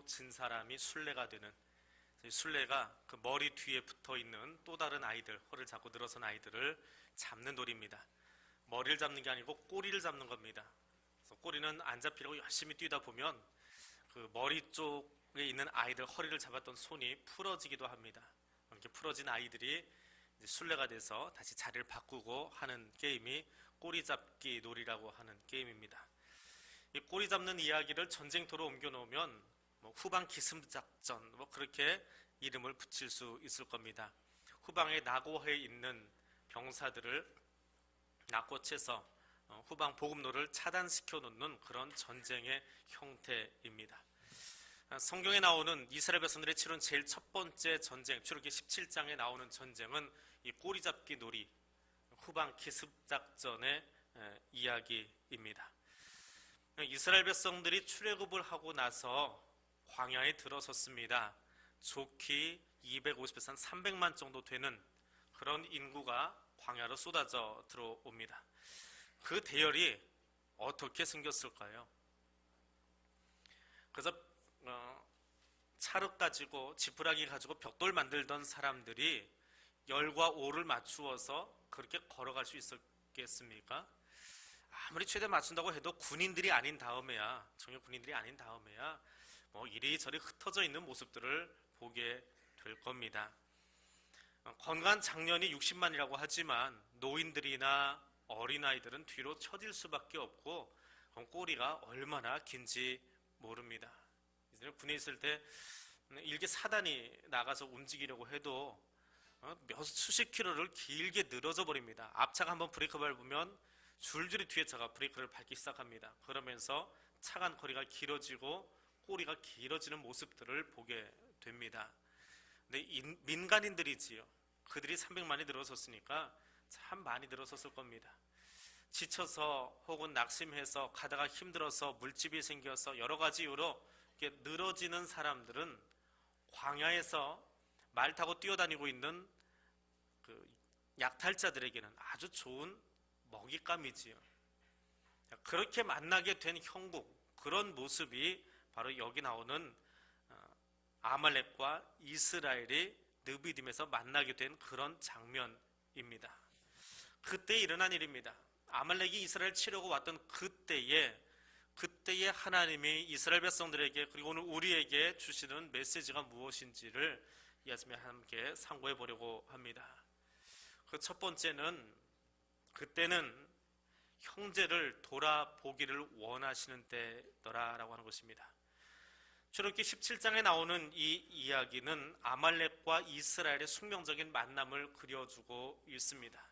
진 사람이 순례가 되는, 순례가 그 머리 뒤에 붙어 있는 또 다른 아이들, 허리를 잡고 늘어선 아이들을 잡는 놀이입니다. 머리를 잡는 게 아니고 꼬리를 잡는 겁니다. 그래서 꼬리는 안 잡히려고 열심히 뛰다 보면 그 머리 쪽에 있는 아이들 허리를 잡았던 손이 풀어지기도 합니다. 이렇게 풀어진 아이들이 이제 순례가 돼서 다시 자리를 바꾸고 하는 게임이 꼬리잡기 놀이라고 하는 게임입니다. 이 꼬리 잡는 이야기를 전쟁터로 옮겨 놓으면 후방 기습작전 그렇게 이름을 붙일 수 있을 겁니다. 후방에 낙오해 있는 병사들을 낙고채서 후방 보급로를 차단시켜 놓는 그런 전쟁의 형태입니다. 성경에 나오는 이스라엘 백성들의 치른 제일 첫 번째 전쟁, 출애굽기 17장에 나오는 전쟁은 이 꼬리잡기 놀이, 후방 기습작전의 이야기입니다. 이스라엘 백성들이 출애굽을 하고 나서 광야에 들어섰습니다. 좋기 250에서 300만 정도 되는 그런 인구가 광야로 쏟아져 들어옵니다. 그 대열이 어떻게 생겼을까요? 그래서 찰흙 가지고 지푸라기 가지고 벽돌 만들던 사람들이 열과 오를 맞추어서 그렇게 걸어갈 수 있었겠습니까? 아무리 최대 맞춘다고 해도 군인들이 아닌 다음에야, 정예 군인들이 아닌 다음에야 이리저리 흩어져 있는 모습들을 보게 될 겁니다. 건강한 장년이 60만이라고 하지만 노인들이나 어린아이들은 뒤로 처질 수밖에 없고 꼬리가 얼마나 긴지 모릅니다. 이전에 군에 있을 때 일개 사단이 나가서 움직이려고 해도 수십 킬로를 길게 늘어져 버립니다. 앞차가 한번 브레이크 밟으면 줄줄이 뒤에 차가 브레이크를 밟기 시작합니다. 그러면서 차간 거리가 길어지고 꼬리가 길어지는 모습들을 보게 됩니다. 근데 민간인들이지요. 그들이 300만이 늘어섰으니까 참 많이 늘어섰을 겁니다. 지쳐서 혹은 낙심해서 가다가 힘들어서 물집이 생겨서 여러 가지 이유로 이렇게 늘어지는 사람들은 광야에서 말 타고 뛰어다니고 있는 그 약탈자들에게는 아주 좋은 먹잇감이지요. 그렇게 만나게 된 형국, 그런 모습이 바로 여기 나오는 아말렉과 이스라엘이 느비딤에서 만나게 된 그런 장면입니다. 그때 일어난 일입니다. 아말렉이 이스라엘 치려고 왔던 그때에 하나님이 이스라엘 백성들에게 그리고 오늘 우리에게 주시는 메시지가 무엇인지를 이 아침에 함께 상고해 보려고 합니다. 그 첫 번째는 그때는 형제를 돌아보기를 원하시는 때더라라고 하는 것입니다. 출애굽기 17장에 나오는 이 이야기는 아말렉과 이스라엘의 숙명적인 만남을 그려주고 있습니다.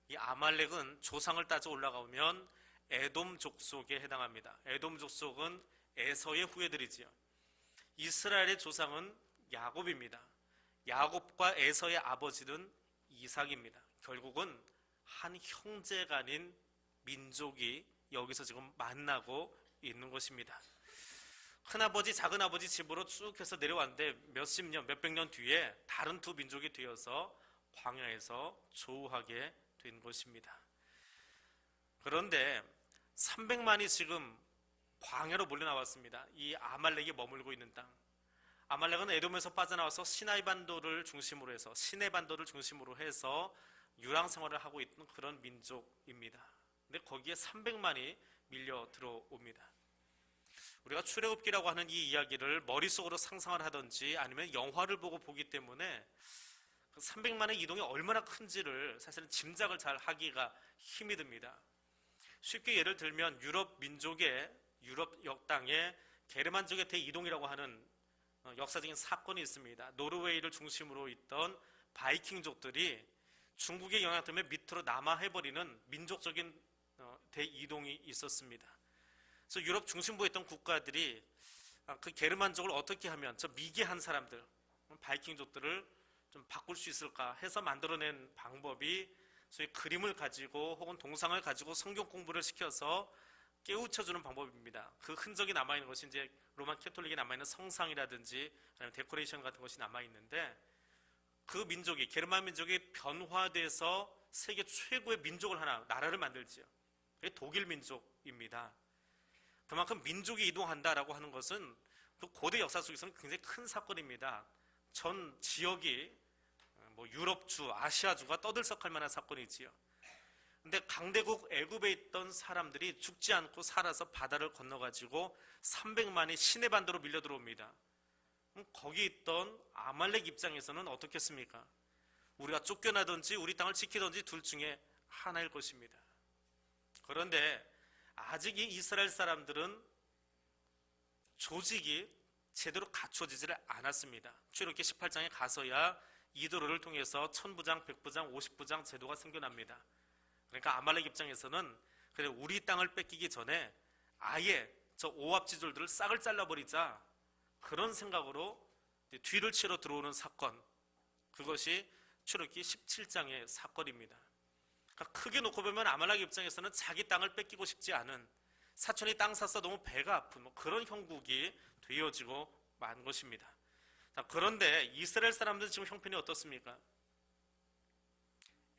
이 아말렉은 조상을 따져 올라가면 에돔 족속에 해당합니다. 에돔 족속은 에서의 후예들이지요. 이스라엘의 조상은 야곱입니다. 야곱과 에서의 아버지는 이삭입니다. 결국은 한 형제간인 민족이 여기서 지금 만나고 있는 것입니다. 큰아버지, 작은아버지 집으로 쭉 해서 내려왔는데 몇십 년, 몇백 년 뒤에 다른 두 민족이 되어서 광야에서 조우하게 된 것입니다. 그런데 300만이 지금 광야로 몰려 나왔습니다. 이 아말렉이 머물고 있는 땅. 아말렉은 에돔에서 빠져나와서 시나이 반도를 중심으로 해서 유랑 생활을 하고 있던 그런 민족입니다. 근데 거기에 300만이 밀려 들어옵니다. 우리가 출애굽기라고 하는 이 이야기를 머릿속으로 상상을 하든지 아니면 영화를 보고 보기 때문에 그 300만의 이동이 얼마나 큰지를 사실은 짐작을 잘 하기가 힘이 듭니다. 쉽게 예를 들면 유럽 역당의 게르만족의 대이동이라고 하는 역사적인 사건이 있습니다. 노르웨이를 중심으로 있던 바이킹족들이 중국의 영향 때문에 밑으로 남하해버리는 민족적인 대이동이 있었습니다. 그래서 유럽 중심부에 있던 국가들이 그 게르만족을 어떻게 하면 저 미개한 사람들, 바이킹족들을 좀 바꿀 수 있을까 해서 만들어낸 방법이 소위 그림을 가지고 혹은 동상을 가지고 성경 공부를 시켜서 깨우쳐주는 방법입니다. 그 흔적이 남아있는 것이 이제 로만 캐톨릭에 남아있는 성상이라든지 아니면 데코레이션 같은 것이 남아있는데 그 민족이, 게르만 민족이 변화돼서 세계 최고의 민족을 하나, 나라를 만들지요. 그게 독일 민족입니다. 그만큼 민족이 이동한다라고 하는 것은 그 고대 역사 속에서는 굉장히 큰 사건입니다. 전 지역이 유럽주, 아시아주가 떠들썩할 만한 사건이지요. 근데 강대국 애굽에 있던 사람들이 죽지 않고 살아서 바다를 건너가지고 300만이 시내반도로 밀려 들어옵니다. 그럼 거기 있던 아말렉 입장에서는 어떻겠습니까? 우리가 쫓겨나든지 우리 땅을 지키든지 둘 중에 하나일 것입니다. 그런데 아직 이 이스라엘 사람들은 조직이 제대로 갖춰지지를 않았습니다. 출애굽기 18장에 가서야 이도로를 통해서 1000부장, 100부장, 50부장 제도가 생겨납니다. 그러니까 아말렉 입장에서는 그래 우리 땅을 뺏기기 전에 아예 저 오합지졸들을 싹을 잘라버리자, 그런 생각으로 뒤를 치러 들어오는 사건, 그것이 출애굽기 17장의 사건입니다. 그러니까 크게 놓고 보면 아말렉 입장에서는 자기 땅을 뺏기고 싶지 않은, 사촌이 땅 샀어 너무 배가 아픈 그런 형국이 되어지고 만 것입니다. 그런데 이스라엘 사람들은 지금 형편이 어떻습니까?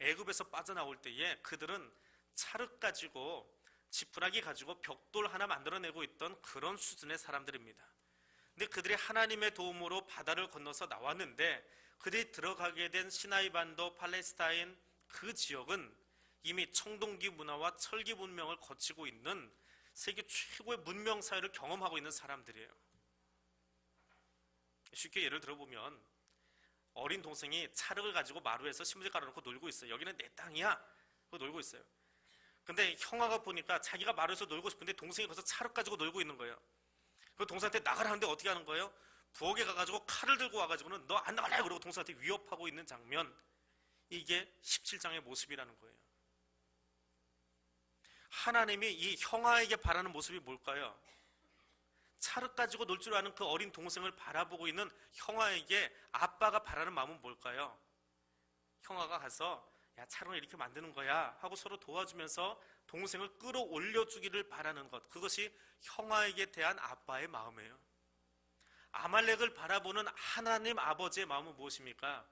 애굽에서 빠져나올 때에 그들은 찰흙 가지고 지푸라기 가지고 벽돌 하나 만들어내고 있던 그런 수준의 사람들입니다. 근데 그들이 하나님의 도움으로 바다를 건너서 나왔는데 그들이 들어가게 된 시나이 반도, 팔레스타인 그 지역은 이미 청동기 문화와 철기 문명을 거치고 있는 세계 최고의 문명 사회를 경험하고 있는 사람들이에요. 쉽게 예를 들어보면 어린 동생이 찰흙을 가지고 마루에서 신문지 깔아놓고 놀고 있어요. 여기는 내 땅이야. 그거 놀고 있어요. 근데 형아가 보니까 자기가 마루에서 놀고 싶은데 동생이 거기서 찰흙 가지고 놀고 있는 거예요. 그 동생한테 나가라는데 어떻게 하는 거예요? 부엌에 가가지고 칼을 들고 와가지고는 너 안 나갈래? 그러고 동생한테 위협하고 있는 장면, 이게 17장의 모습이라는 거예요. 하나님이 이 형아에게 바라는 모습이 뭘까요? 찰흙 가지고 놀 줄 아는 그 어린 동생을 바라보고 있는 형아에게 아빠가 바라는 마음은 뭘까요? 형아가 가서 야 찰흙을 이렇게 만드는 거야 하고 서로 도와주면서 동생을 끌어올려 주기를 바라는 것, 그것이 형아에게 대한 아빠의 마음이에요. 아말렉을 바라보는 하나님 아버지의 마음은 무엇입니까?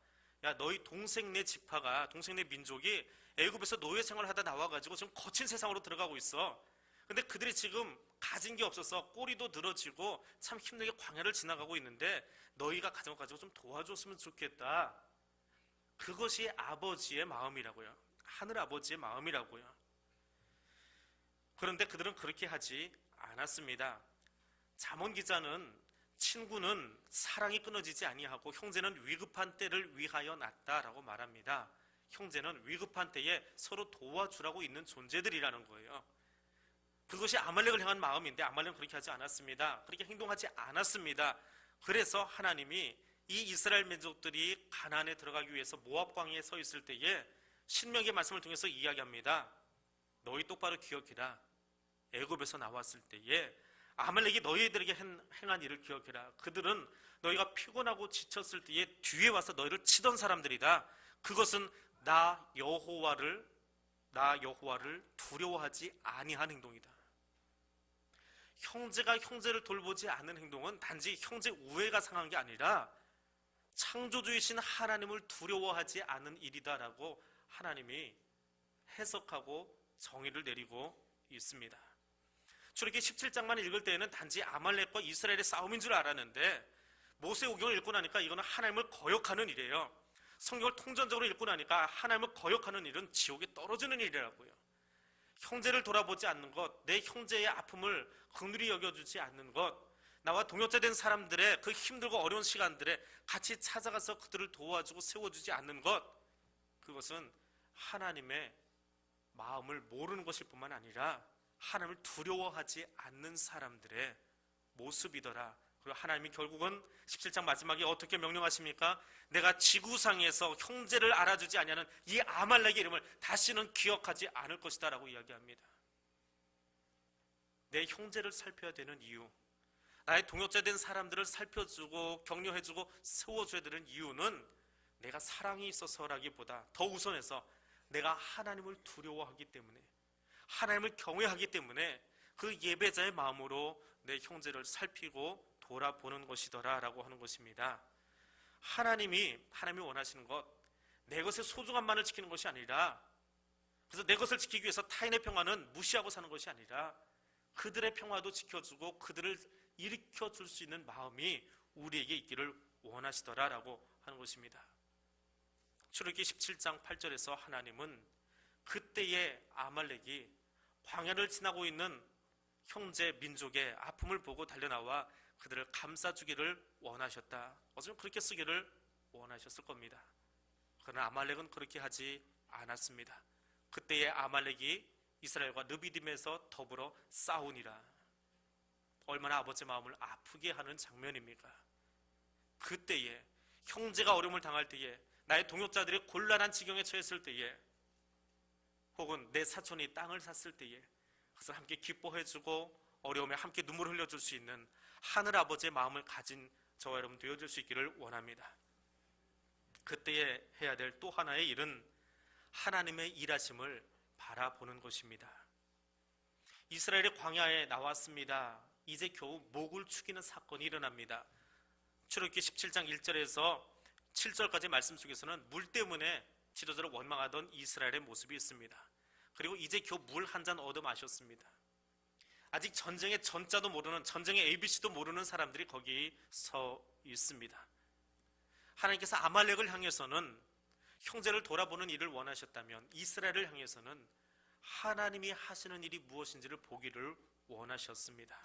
야 너희 동생 네 지파가, 동생 네 민족이 애굽에서 노예 생활을 하다 나와가지고 지금 거친 세상으로 들어가고 있어. 근데 그들이 지금 가진 게 없어서 꼬리도 늘어지고 참 힘들게 광야를 지나가고 있는데 너희가 가진 것 가지고 좀 도와줬으면 좋겠다. 그것이 아버지의 마음이라고요. 하늘 아버지의 마음이라고요. 그런데 그들은 그렇게 하지 않았습니다. 잠언 기자는 친구는 사랑이 끊어지지 아니하고 형제는 위급한 때를 위하여 났다라고 말합니다. 형제는 위급한 때에 서로 도와주라고 있는 존재들이라는 거예요. 그것이 아말렉을 향한 마음인데 아말렉은 그렇게 하지 않았습니다. 그렇게 행동하지 않았습니다. 그래서 하나님이 이 이스라엘 민족들이 가나안에 들어가기 위해서 모압 광야에 서 있을 때에 신명기의 말씀을 통해서 이야기합니다. 너희 똑바로 기억해라. 애굽에서 나왔을 때에 아말렉이 너희들에게 행한 일을 기억해라. 그들은 너희가 피곤하고 지쳤을 때에 뒤에 와서 너희를 치던 사람들이다. 그것은 나 여호와를 두려워하지 아니한 행동이다. 형제가 형제를 돌보지 않는 행동은 단지 형제 우애가 상한 게 아니라 창조주이신 하나님을 두려워하지 않은 일이다라고 하나님이 해석하고 정의를 내리고 있습니다. 출애굽기 17장만 읽을 때에는 단지 아말렉과 이스라엘의 싸움인 줄 알았는데 모세오경을 읽고 나니까 이거는 하나님을 거역하는 일이에요. 성경을 통전적으로 읽고 나니까 하나님을 거역하는 일은 지옥에 떨어지는 일이라고요. 형제를 돌아보지 않는 것, 내 형제의 아픔을 긍휼히 여겨주지 않는 것, 나와 동역자 된 사람들의 그 힘들고 어려운 시간들에 같이 찾아가서 그들을 도와주고 세워주지 않는 것, 그것은 하나님의 마음을 모르는 것일 뿐만 아니라 하나님을 두려워하지 않는 사람들의 모습이더라. 그리고 하나님이 결국은 17장 마지막에 어떻게 명령하십니까? 내가 지구상에서 형제를 알아주지 아니하는 이 아말렉의 이름을 다시는 기억하지 않을 것이다 라고 이야기합니다. 내 형제를 살펴야 되는 이유, 나의 동역자 된 사람들을 살펴주고 격려해주고 세워줘야 되는 이유는 내가 사랑이 있어서라기보다 더 우선해서 내가 하나님을 두려워하기 때문에, 하나님을 경외하기 때문에 그 예배자의 마음으로 내 형제를 살피고 돌아보는 것이더라 라고 하는 것입니다. 하나님이 원하시는 것, 내 것의 소중함만을 지키는 것이 아니라, 그래서 내 것을 지키기 위해서 타인의 평화는 무시하고 사는 것이 아니라 그들의 평화도 지켜주고 그들을 일으켜 줄 수 있는 마음이 우리에게 있기를 원하시더라라고 하는 것입니다. 출애굽기 17장 8절에서 하나님은 그때의 아말렉이 광야를 지나고 있는 형제 민족의 아픔을 보고 달려나와 그들을 감싸주기를 원하셨다. 어쩌면 그렇게 쓰기를 원하셨을 겁니다. 그러나 아말렉은 그렇게 하지 않았습니다. 그때의 아말렉이 이스라엘과 르비딤에서 더불어 싸우니라. 얼마나 아버지의 마음을 아프게 하는 장면입니까? 그때에 형제가 어려움을 당할 때에, 나의 동역자들이 곤란한 지경에 처했을 때에, 혹은 내 사촌이 땅을 샀을 때에 그것을 함께 기뻐해주고 어려움에 함께 눈물을 흘려줄 수 있는 하늘 아버지의 마음을 가진 저와 여러분 되어줄 수 있기를 원합니다. 그때에 해야 될 또 하나의 일은 하나님의 일하심을 바라보는 것입니다. 이스라엘이 광야에 나왔습니다. 이제 겨우 목을 축이는 사건이 일어납니다. 출애굽기 17장 1절에서 7절까지 말씀 속에서는 물 때문에 지도자를 원망하던 이스라엘의 모습이 있습니다. 그리고 이제 겨우 물 한 잔 얻어 마셨습니다. 아직 전쟁의 전자도 모르는, 전쟁의 ABC도 모르는 사람들이 거기 서 있습니다. 하나님께서 아말렉을 향해서는 형제를 돌아보는 일을 원하셨다면 이스라엘을 향해서는 하나님이 하시는 일이 무엇인지를 보기를 원하셨습니다.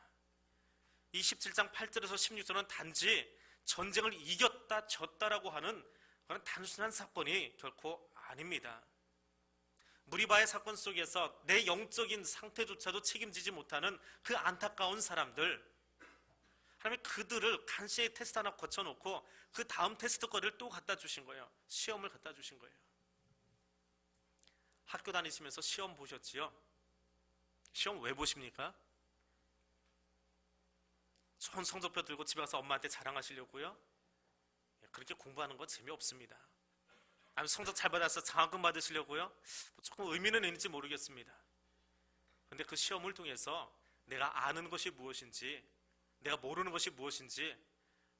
이 17장 8절에서 16절은 단지 전쟁을 이겼다 졌다라고 하는 그런 단순한 사건이 결코 아닙니다. 무리바의 사건 속에서 내 영적인 상태조차도 책임지지 못하는 그 안타까운 사람들, 하나님이 그들을 간신히 테스트 하나 거쳐놓고 그 다음 테스트 거리를 또 갖다 주신 거예요. 시험을 갖다 주신 거예요. 학교 다니시면서 시험 보셨지요? 시험 왜 보십니까? 좋은 성적표 들고 집에 가서 엄마한테 자랑하시려고요? 그렇게 공부하는 건 재미없습니다. 아니면 성적 잘 받아서 장학금 받으시려고요? 조금 의미는 있는지 모르겠습니다. 그런데 그 시험을 통해서 내가 아는 것이 무엇인지, 내가 모르는 것이 무엇인지,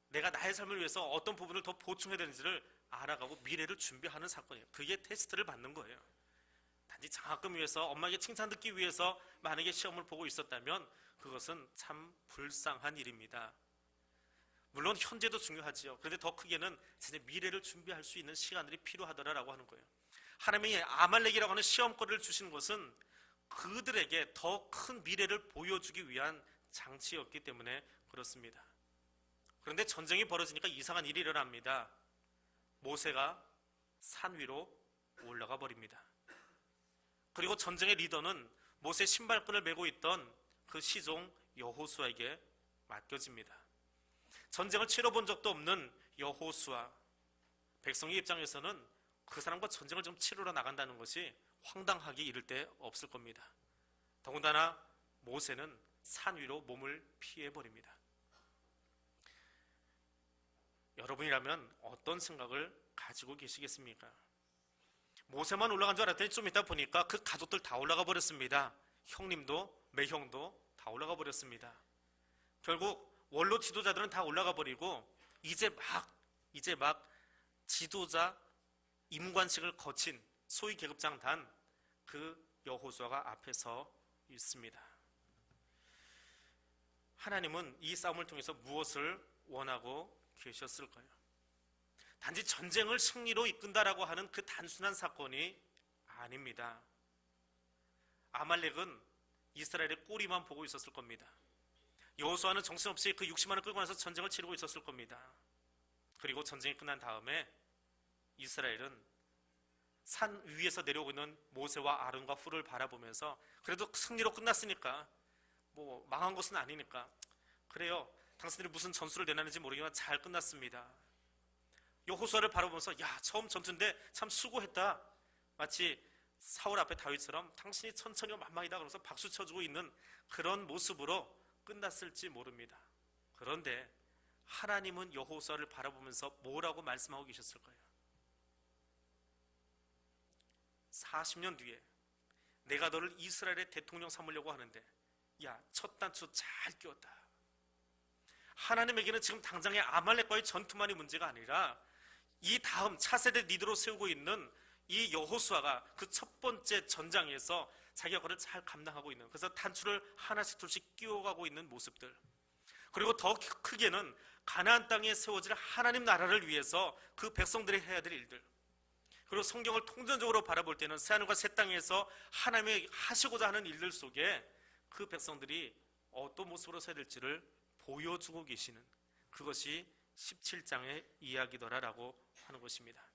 내가 나의 삶을 위해서 어떤 부분을 더 보충해야 되는지를 알아가고 미래를 준비하는 사건이에요. 그게 테스트를 받는 거예요. 단지 장학금 위해서, 엄마에게 칭찬 듣기 위해서 만약에 시험을 보고 있었다면 그것은 참 불쌍한 일입니다. 물론 현재도 중요하지요. 그런데 더 크게는 제 미래를 준비할 수 있는 시간들이 필요하더라라고 하는 거예요. 하나님이 아말렉이라고 하는 시험거리를 주신 것은 그들에게 더 큰 미래를 보여주기 위한 장치였기 때문에 그렇습니다. 그런데 전쟁이 벌어지니까 이상한 일이 일어납니다. 모세가 산 위로 올라가 버립니다. 그리고 전쟁의 리더는 모세 신발끈을 메고 있던 그 시종 여호수아에게 맡겨집니다. 전쟁을 치러본 적도 없는 여호수아, 백성의 입장에서는 그 사람과 전쟁을 좀 치르러 나간다는 것이 황당하기 이를 데 없을 겁니다. 더군다나 모세는 산 위로 몸을 피해버립니다. 여러분이라면 어떤 생각을 가지고 계시겠습니까? 모세만 올라간 줄 알았더니 좀 이따 보니까 그 가족들 다 올라가 버렸습니다. 형님도 매형도 다 올라가 버렸습니다. 결국 원로 지도자들은 다 올라가 버리고 이제 막 지도자 임관식을 거친 소위 계급장 단 그 여호수아가 앞에 서 있습니다. 하나님은 이 싸움을 통해서 무엇을 원하고 계셨을까요? 단지 전쟁을 승리로 이끈다라고 하는 그 단순한 사건이 아닙니다. 아말렉은 이스라엘의 꼬리만 보고 있었을 겁니다. 여호수아는 정신없이 그 60만을 끌고 나서 전쟁을 치르고 있었을 겁니다. 그리고 전쟁이 끝난 다음에 이스라엘은 산 위에서 내려오고 있는 모세와 아론과 훌을 바라보면서 그래도 승리로 끝났으니까 뭐 망한 것은 아니니까 그래요, 당신들이 무슨 전술을 내놨는지 모르겠지만 잘 끝났습니다. 여호수아를 바라보면서 야, 처음 전투인데 참 수고했다, 마치 사울 앞에 다윗처럼 당신이 천천히와 만만이다 그러면서 박수 쳐주고 있는 그런 모습으로 끝났을지 모릅니다. 그런데 하나님은 여호수아를 바라보면서 뭐라고 말씀하고 계셨을까요? 40년 뒤에 내가 너를 이스라엘의 대통령 삼으려고 하는데 야, 첫 단추 잘 끼웠다. 하나님에게는 지금 당장의 아말렉과의 전투만이 문제가 아니라 이 다음 차세대 리더로 세우고 있는 이 여호수아가 그 첫 번째 전장에서 자기 역할을 잘 감당하고 있는, 그래서 단추를 하나씩 둘씩 끼워가고 있는 모습들, 그리고 더 크게는 가나안 땅에 세워질 하나님 나라를 위해서 그 백성들이 해야 될 일들, 그리고 성경을 통전적으로 바라볼 때는 새하늘과 새 땅에서 하나님이 하시고자 하는 일들 속에 그 백성들이 어떤 모습으로 서야 될지를 보여주고 계시는, 그것이 17장의 이야기더라라고 하는 것입니다.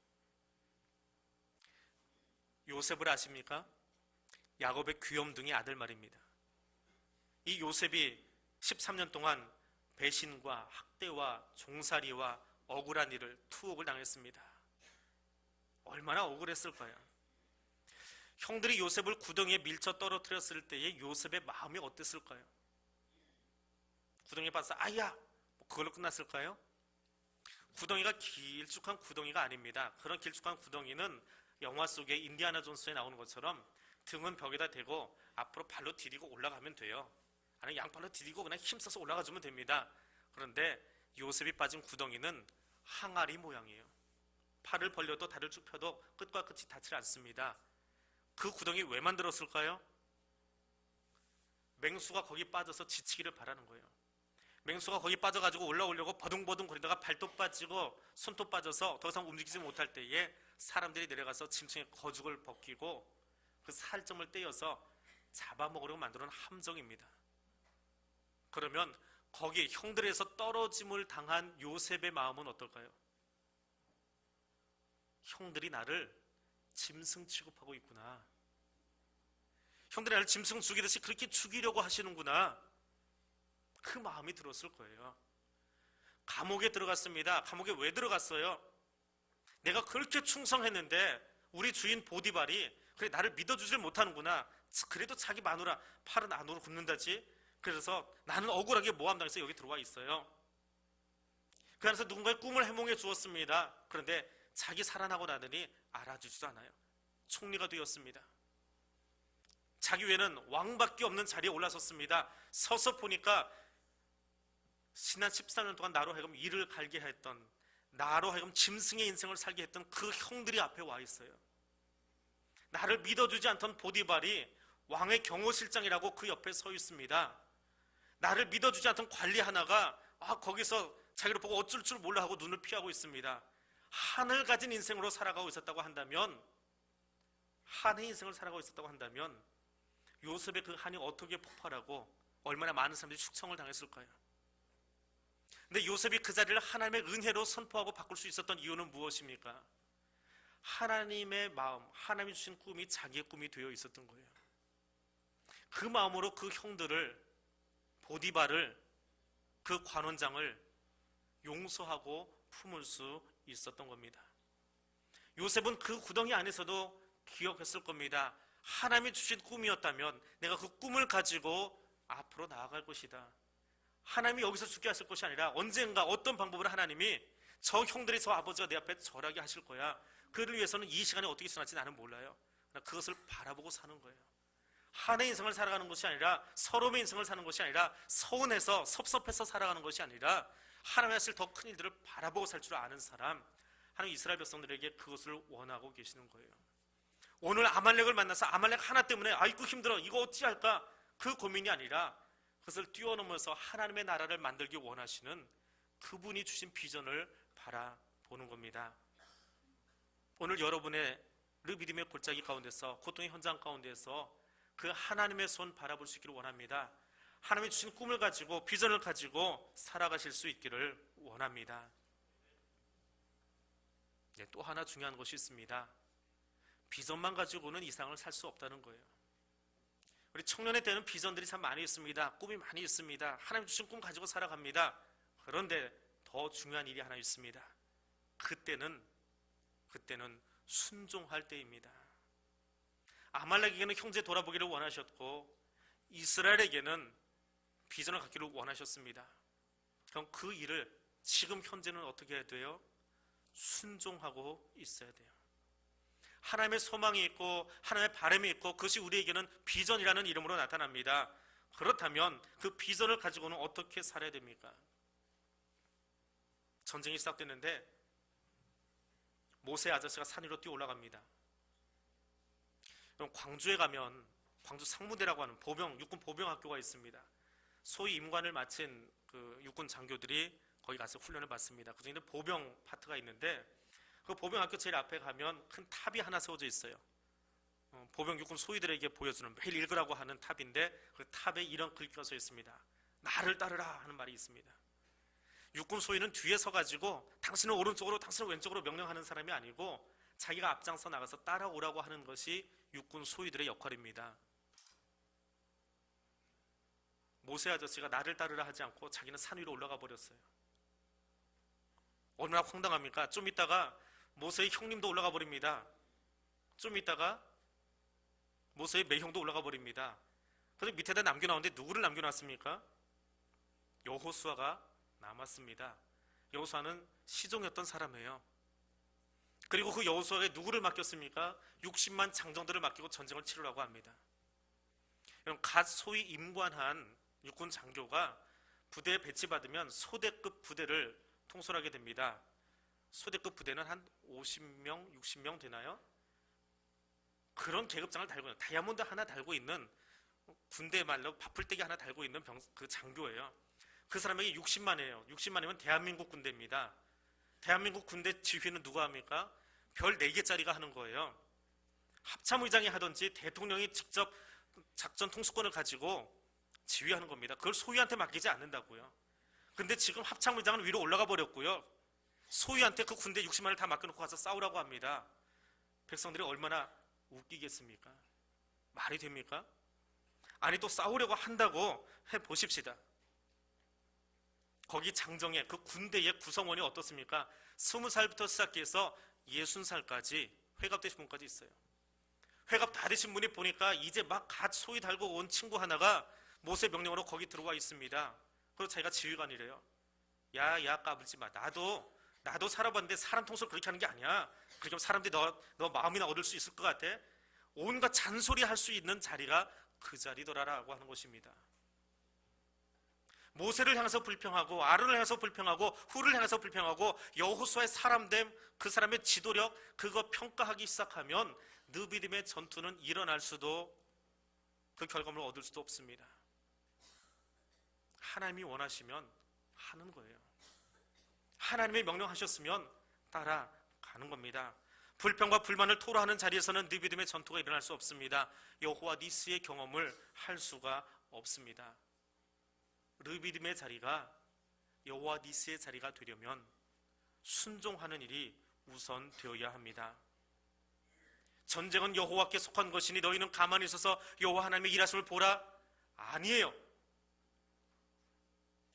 요셉을 아십니까? 야곱의 귀염둥이 아들 말입니다. 이 요셉이 13년 동안 배신과 학대와 종살이와 억울한 일을 투옥을 당했습니다. 얼마나 억울했을까요? 형들이 요셉을 구덩이에 밀쳐 떨어뜨렸을 때의 요셉의 마음이 어땠을까요? 구덩이에 빠져서 아야! 그걸로 끝났을까요? 구덩이가 길쭉한 구덩이가 아닙니다. 그런 길쭉한 구덩이는 영화 속에 인디아나 존스에 나오는 것처럼 등은 벽에다 대고 앞으로 발로 디디고 올라가면 돼요. 아니 양팔로 디디고 그냥 힘써서 올라가주면 됩니다. 그런데 요셉이 빠진 구덩이는 항아리 모양이에요. 팔을 벌려도 다리를 쭉 펴도 끝과 끝이 닿지 않습니다. 그 구덩이 왜 만들었을까요? 맹수가 거기 빠져서 지치기를 바라는 거예요. 맹수가 거기 빠져가지고 올라오려고 버둥버둥 거리다가 발도 빠지고 손도 빠져서 더 이상 움직이지 못할 때에 사람들이 내려가서 짐승의 거죽을 벗기고 그 살점을 떼어서 잡아먹으려고 만드는 함정입니다. 그러면 거기 형들에서 떨어짐을 당한 요셉의 마음은 어떨까요? 형들이 나를 짐승 취급하고 있구나. 형들이 나를 짐승 죽이듯이 그렇게 죽이려고 하시는구나. 그 마음이 들었을 거예요. 감옥에 들어갔습니다. 감옥에 왜 들어갔어요? 내가 그렇게 충성했는데 우리 주인 보디발이 그래 나를 믿어주질 못하는구나. 그래도 자기 마누라 팔은 안으로 굽는다지. 그래서 나는 억울하게 모함당해서 여기 들어와 있어요. 그 안에서 누군가의 꿈을 해몽해 주었습니다. 그런데 자기 살아나고 나더니 알아주지도 않아요. 총리가 되었습니다. 자기 외에는 왕밖에 없는 자리에 올라섰습니다. 서서 보니까 지난 13년 동안 나로 하여금 이를 갈게 했던, 나로 하여금 짐승의 인생을 살게 했던 그 형들이 앞에 와 있어요. 나를 믿어주지 않던 보디발이 왕의 경호실장이라고 그 옆에 서 있습니다. 나를 믿어주지 않던 관리 하나가 거기서 자기를 보고 어쩔 줄 몰라 하고 눈을 피하고 있습니다. 한을 가진 인생으로 살아가고 있었다고 한다면, 한의 인생을 살아가고 있었다고 한다면 요셉의 그 한이 어떻게 폭발하고 얼마나 많은 사람들이 숙청을 당했을까요? 근데 요셉이 그 자리를 하나님의 은혜로 선포하고 바꿀 수 있었던 이유는 무엇입니까? 하나님의 마음, 하나님이 주신 꿈이 자기의 꿈이 되어 있었던 거예요. 그 마음으로 그 형들을, 보디발을, 그 관원장을 용서하고 품을 수 있었던 겁니다. 요셉은 그 구덩이 안에서도 기억했을 겁니다. 하나님이 주신 꿈이었다면 내가 그 꿈을 가지고 앞으로 나아갈 것이다. 하나님이 여기서 죽게 하실 것이 아니라 언젠가 어떤 방법으로 하나님이 저 형들이, 저 아버지가 내 앞에 절하게 하실 거야. 그를 위해서는 이 시간이 어떻게 지날지 나는 몰라요. 그것을 바라보고 사는 거예요. 한의 인생을 살아가는 것이 아니라, 서러움의 인생을 사는 것이 아니라, 서운해서 섭섭해서 살아가는 것이 아니라 하나님이 하실 더 큰 일들을 바라보고 살 줄 아는 사람, 하나님 이스라엘 백성들에게 그것을 원하고 계시는 거예요. 오늘 아말렉을 만나서 아말렉 하나 때문에 아이고 힘들어 이거 어찌할까 그 고민이 아니라 그것을 뛰어넘어서 하나님의 나라를 만들기 원하시는 그분이 주신 비전을 바라보는 겁니다. 오늘 여러분의 믿음의 골짜기 가운데서, 고통의 현장 가운데서 그 하나님의 손 바라볼 수 있기를 원합니다. 하나님이 주신 꿈을 가지고, 비전을 가지고 살아가실 수 있기를 원합니다. 또 하나 중요한 것이 있습니다. 비전만 가지고는 이 세상을 살 수 없다는 거예요. 우리 청년의 때는 비전들이 참 많이 있습니다. 꿈이 많이 있습니다. 하나님 주신 꿈 가지고 살아갑니다. 그런데 더 중요한 일이 하나 있습니다. 그때는 순종할 때입니다. 아말렉에게는 형제 돌아보기를 원하셨고 이스라엘에게는 비전을 갖기를 원하셨습니다. 그럼 그 일을 지금 현재는 어떻게 해야 돼요? 순종하고 있어야 돼요. 하나님의 소망이 있고 하나님의 바람이 있고 그것이 우리에게는 비전이라는 이름으로 나타납니다. 그렇다면 그 비전을 가지고는 어떻게 살아야 됩니까? 전쟁이 시작됐는데 모세 아저씨가 산 위로 뛰어 올라갑니다. 광주에 가면 광주 상무대라고 하는 육군 보병 학교가 있습니다. 소위 임관을 마친 그 육군 장교들이 거기 가서 훈련을 받습니다. 그 중에 보병 파트가 있는데 그 보병학교 제일 앞에 가면 큰 탑이 하나 세워져 있어요. 보병 육군 소위들에게 보여주는 매일 읽으라고 하는 탑인데 그 탑에 이런 글귀가 써 있습니다. 나를 따르라 하는 말이 있습니다. 육군 소위는 뒤에 서가지고 당신은 오른쪽으로 당신은 왼쪽으로 명령하는 사람이 아니고 자기가 앞장서 나가서 따라오라고 하는 것이 육군 소위들의 역할입니다. 모세 아저씨가 나를 따르라 하지 않고 자기는 산 위로 올라가 버렸어요. 얼마나 황당합니까? 좀 있다가 모세의 형님도 올라가 버립니다. 좀 있다가 모세의 매형도 올라가 버립니다. 그래서 밑에다 남겨놨는데 누구를 남겨놨습니까? 여호수아가 남았습니다. 여호수아는 시종이었던 사람이에요. 그리고 그 여호수아에 누구를 맡겼습니까? 60만 장정들을 맡기고 전쟁을 치르라고 합니다. 갓 소위 임관한 육군 장교가 부대에 배치받으면 소대급 부대를 통솔하게 됩니다. 소대급 부대는 한 50명, 60명 되나요? 그런 계급장을 달고 있는, 다이아몬드 하나 달고 있는, 군대 말로 바풀떼기 하나 달고 있는 그 장교예요. 그 사람에게 60만이에요. 60만이면 대한민국 군대입니다. 대한민국 군대 지휘는 누가 합니까? 별 4개짜리가 하는 거예요. 합참의장이 하든지 대통령이 직접 작전 통수권을 가지고 지휘하는 겁니다. 그걸 소위한테 맡기지 않는다고요. 근데 지금 합참의장은 위로 올라가 버렸고요. 소위한테 그 군대 60만을 다 맡겨놓고 가서 싸우라고 합니다. 백성들이 얼마나 웃기겠습니까? 말이 됩니까? 아니 또 싸우려고 한다고 해보십시다. 거기 장정에 그 군대의 구성원이 어떻습니까? 20살부터 시작해서 60살까지 회갑되신 분까지 있어요. 회갑 다 되신 분이 보니까 이제 막 갓 소위 달고 온 친구 하나가 모세 명령으로 거기 들어와 있습니다. 그리고 자기가 지휘관이래요. 야 까불지 마. 나도 살아봤는데 사람 통솔 그렇게 하는 게 아니야. 그렇게 하면 사람들이 너 마음이나 얻을 수 있을 것 같아. 온갖 잔소리 할 수 있는 자리가 그 자리더라라고 하는 것입니다. 모세를 향해서 불평하고 아론을 향해서 불평하고 훌을 향해서 불평하고 여호수아의 사람됨, 그 사람의 지도력, 그거 평가하기 시작하면 느비딤의 전투는 일어날 수도, 그 결과물을 얻을 수도 없습니다. 하나님이 원하시면 하는 거예요. 하나님이 명령하셨으면 따라가는 겁니다. 불평과 불만을 토로하는 자리에서는 느비딤의 전투가 일어날 수 없습니다. 여호와 니스의 경험을 할 수가 없습니다. 느비딤의 자리가 여호와 니스의 자리가 되려면 순종하는 일이 우선 되어야 합니다. 전쟁은 여호와께 속한 것이니 너희는 가만히 있어서 여호와 하나님의 일하심을 보라? 아니에요.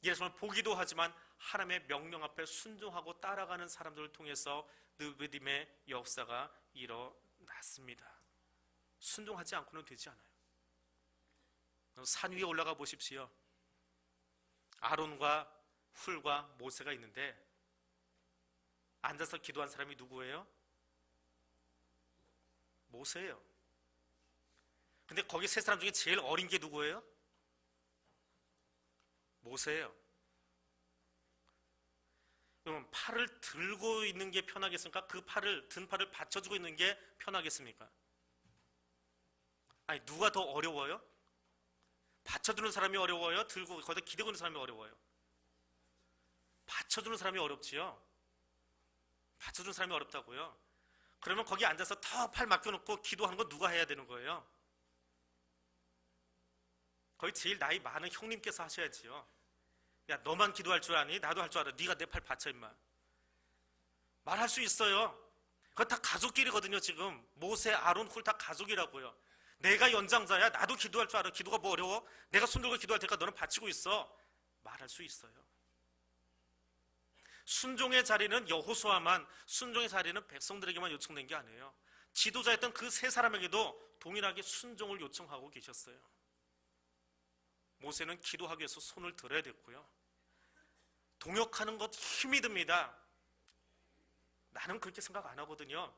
일하심을 보기도 하지만 하나님의 명령 앞에 순종하고 따라가는 사람들을 통해서 느비딤의 역사가 일어났습니다. 순종하지 않고는 되지 않아요. 산 위에 올라가 보십시오. 아론과 훌과 모세가 있는데 앉아서 기도한 사람이 누구예요? 모세예요. 근데 거기 세 사람 중에 제일 어린 게 누구예요? 모세예요. 그럼 팔을 들고 있는 게 편하겠습니까? 그 든 팔을 받쳐주고 있는 게 편하겠습니까? 아니, 누가 더 어려워요? 받쳐주는 사람이 어려워요? 들고 거기다 기대고 있는 사람이 어려워요? 받쳐주는 사람이 어렵지요. 받쳐주는 사람이 어렵다고요. 그러면 거기 앉아서 더 팔 맡겨놓고 기도하는 거 누가 해야 되는 거예요? 거기 제일 나이 많은 형님께서 하셔야지요. 야, 너만 기도할 줄 아니? 나도 할 줄 알아. 네가 내 팔 받쳐 임마. 말할 수 있어요. 그거 다 가족끼리거든요. 지금 모세, 아론, 훌 다 가족이라고요. 내가 연장자야. 나도 기도할 줄 알아. 기도가 뭐 어려워? 내가 손 들고 기도할 테니까 너는 받치고 있어. 말할 수 있어요. 순종의 자리는 여호수아만, 순종의 자리는 백성들에게만 요청된 게 아니에요. 지도자였던 그 세 사람에게도 동일하게 순종을 요청하고 계셨어요. 모세는 기도하기 위해서 손을 들어야 됐고요. 동역하는 것 힘이 듭니다. 나는 그렇게 생각 안 하거든요.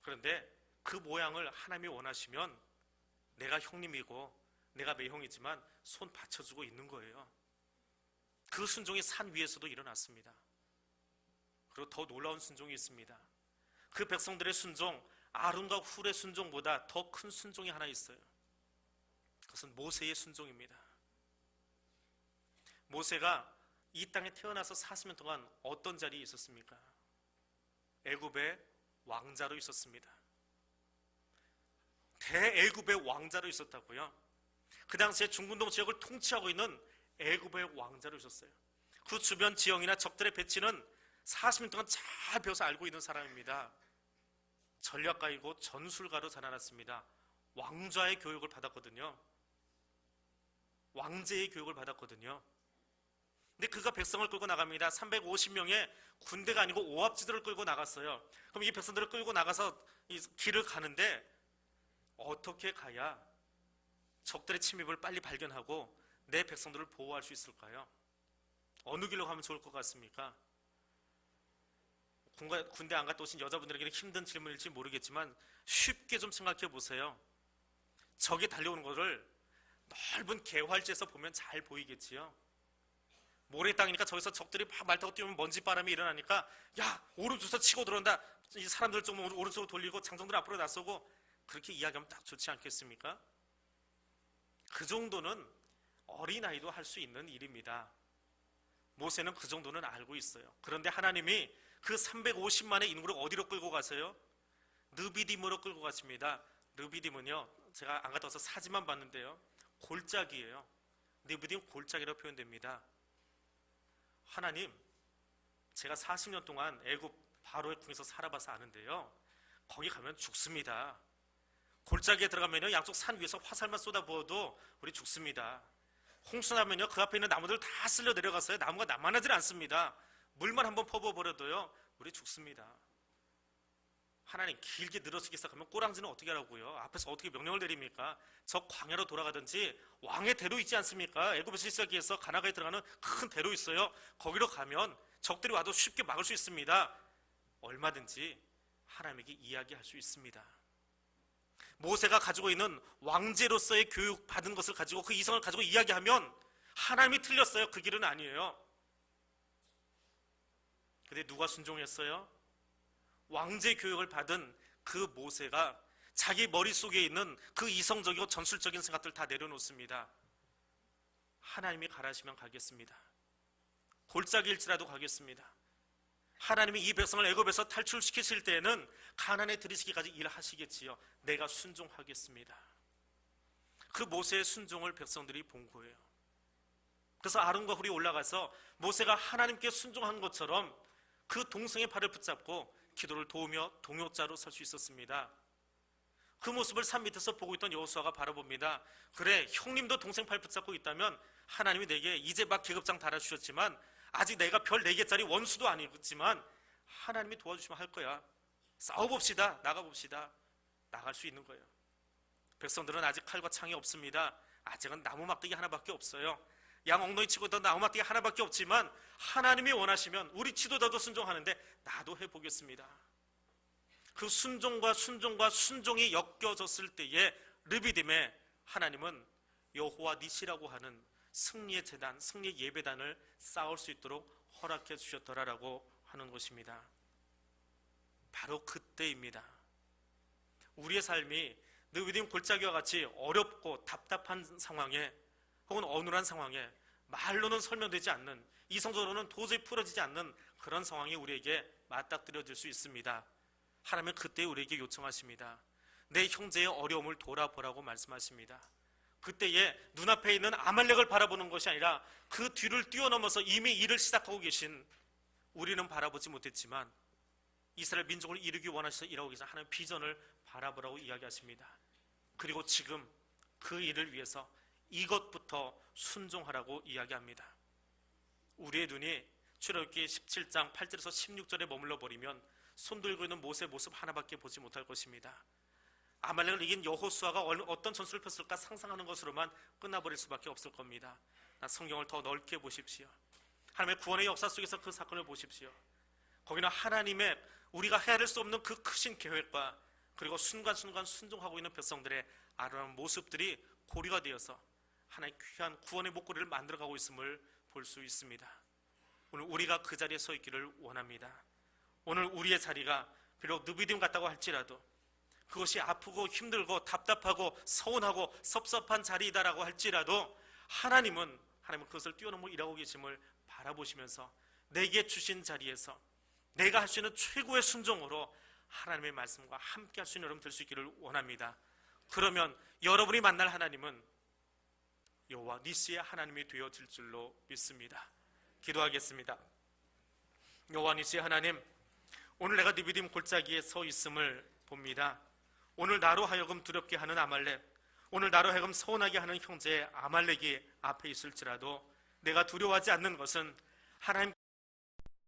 그런데 그 모양을 하나님이 원하시면 내가 형님이고 내가 매형이지만 손 받쳐주고 있는 거예요. 그 순종이 산 위에서도 일어났습니다. 그리고 더 놀라운 순종이 있습니다. 그 백성들의 순종, 아론과 훌의 순종보다 더 큰 순종이 하나 있어요. 그것은 모세의 순종입니다. 모세가 이 땅에 태어나서 40년 동안 어떤 자리에 있었습니까? 애굽의 왕자로 있었습니다. 대애굽의 왕자로 있었다고요. 그 당시에 중근동 지역을 통치하고 있는 애굽의 왕자로 있었어요. 그 주변 지형이나 적들의 배치는 40년 동안 잘 배워서 알고 있는 사람입니다. 전략가이고 전술가로 자라났습니다. 왕좌의 교육을 받았거든요. 왕제의 교육을 받았거든요. 근데 그가 백성을 끌고 나갑니다. 350명의 군대가 아니고 오합지들을 끌고 나갔어요. 그럼 이 백성들을 끌고 나가서 이 길을 가는데 어떻게 가야 적들의 침입을 빨리 발견하고 내 백성들을 보호할 수 있을까요? 어느 길로 가면 좋을 것 같습니까? 군대 안 갔다 오신 여자분들에게는 힘든 질문일지 모르겠지만 쉽게 좀 생각해 보세요. 적이 달려오는 것을 넓은 개활지에서 보면 잘 보이겠지요. 모래 땅이니까 저기서 적들이 막 말 타고 뛰면 먼지바람이 일어나니까 야 오른쪽에서 치고 들어온다. 이 사람들 좀 오른쪽으로 돌리고 장정들 앞으로 나서고 그렇게 이야기하면 딱 좋지 않겠습니까? 그 정도는 어린아이도 할 수 있는 일입니다. 모세는 그 정도는 알고 있어요. 그런데 하나님이 그 350만의 인구를 어디로 끌고 가세요? 르비딤으로 끌고 가십니다. 르비딤은요, 제가 안 갔다 와서 사진만 봤는데요, 골짜기예요. 르비딤 골짜기라고 표현됩니다. 하나님, 제가 40년 동안 애굽 바로의 궁에서 살아봐서 아는데요, 거기 가면 죽습니다. 골짜기에 들어가면요, 양쪽 산 위에서 화살만 쏟아부어도 우리 죽습니다. 홍수나면요, 그 앞에 있는 나무들 다 쓸려 내려갔어요. 나무가 남아나질 않습니다. 물만 한번 퍼부어버려도요, 우리 죽습니다. 하나님, 길게 늘어지기 시작하면 꼬랑지는 어떻게 하라고요? 앞에서 어떻게 명령을 내립니까? 저 광야로 돌아가든지 왕의 대로 있지 않습니까? 애굽에서 시작해서 가나가에 들어가는 큰 대로 있어요. 거기로 가면 적들이 와도 쉽게 막을 수 있습니다. 얼마든지 하나님에게 이야기할 수 있습니다. 모세가 가지고 있는 왕제로서의 교육받은 것을 가지고 그 이성을 가지고 이야기하면 하나님이 틀렸어요. 그 길은 아니에요. 근데 누가 순종했어요? 왕제 교육을 받은 그 모세가 자기 머릿속에 있는 그 이성적이고 전술적인 생각들 다 내려놓습니다. 하나님이 가라시면 가겠습니다. 골짜기일지라도 가겠습니다. 하나님이 이 백성을 애굽에서 탈출시키실 때에는 가나안에 들이시기까지 일하시겠지요. 내가 순종하겠습니다. 그 모세의 순종을 백성들이 본 거예요. 그래서 아론과 훌이 올라가서 모세가 하나님께 순종한 것처럼 그 동생의 팔을 붙잡고 기도를 도우며 동역자로 설 수 있었습니다. 그 모습을 산 밑에서 보고 있던 여호수아가 바라봅니다. 그래, 형님도 동생 팔 붙잡고 있다면 하나님이 내게 이제 막 계급장 달아주셨지만 아직 내가 별 4개짜리 원수도 아니지만 하나님이 도와주시면 할 거야. 싸워봅시다. 나가봅시다. 나갈 수 있는 거예요. 백성들은 아직 칼과 창이 없습니다. 아직은 나무 막대기 하나밖에 없어요. 양 엉덩이 치고 있던 나무 막대기 하나밖에 없지만 하나님이 원하시면 우리 지도자도 순종하는데 나도 해보겠습니다. 그 순종과 순종이 엮여졌을 때에 르비딤에 하나님은 여호와 니시라고 하는 승리의 제단, 승리의 예배단을 쌓을 수 있도록 허락해 주셨더라라고 하는 것입니다. 바로 그때입니다. 우리의 삶이 르비딤 골짜기와 같이 어렵고 답답한 상황에 혹은 어눌한 상황에 말로는 설명되지 않는, 이성적으로는 도저히 풀어지지 않는 그런 상황이 우리에게 맞닥뜨려질 수 있습니다. 하나님은 그때 우리에게 요청하십니다. 내 형제의 어려움을 돌아보라고 말씀하십니다. 그때에 눈앞에 있는 아말렉을 바라보는 것이 아니라 그 뒤를 뛰어넘어서 이미 일을 시작하고 계신, 우리는 바라보지 못했지만 이스라엘 민족을 이루기 원하셔서 일하고 계신 하나님의 비전을 바라보라고 이야기하십니다. 그리고 지금 그 일을 위해서 이것부터 순종하라고 이야기합니다. 우리의 눈이 출애굽기 17장 8절에서 16절에 머물러 버리면 손들고 있는 모세의 모습 하나밖에 보지 못할 것입니다. 아말렉을 이긴 여호수아가 어떤 전술을 폈을까 상상하는 것으로만 끝나버릴 수밖에 없을 겁니다. 성경을 더 넓게 보십시오. 하나님의 구원의 역사 속에서 그 사건을 보십시오. 거기는 하나님의 우리가 헤아릴 수 없는 그 크신 계획과 그리고 순간순간 순종하고 있는 백성들의 아름다운 모습들이 고리가 되어서 하나님의 귀한 구원의 목걸이를 만들어가고 있음을 볼 수 있습니다. 오늘 우리가 그 자리에 서 있기를 원합니다. 오늘 우리의 자리가 비록 르비딤 같다고 할지라도, 그것이 아프고 힘들고 답답하고 서운하고 섭섭한 자리이다라고 할지라도 하나님은 하나님은 그것을 뛰어넘어 일하고 계심을 바라보시면서 내게 주신 자리에서 내가 할 수 있는 최고의 순종으로 하나님의 말씀과 함께 할 수 있는 여러분 될 수 있기를 원합니다. 그러면 여러분이 만날 하나님은 여호와 니시의 하나님이 되어질 줄로 믿습니다. 기도하겠습니다. 여호와 니시의 하나님, 오늘 내가 느비딤 골짜기에 서 있음을 봅니다. 오늘 나로 하여금 두렵게 하는 아말렉, 오늘 나로 하여금 서운하게 하는 형제 아말렉이 앞에 있을지라도 내가 두려워하지 않는 것은 하나님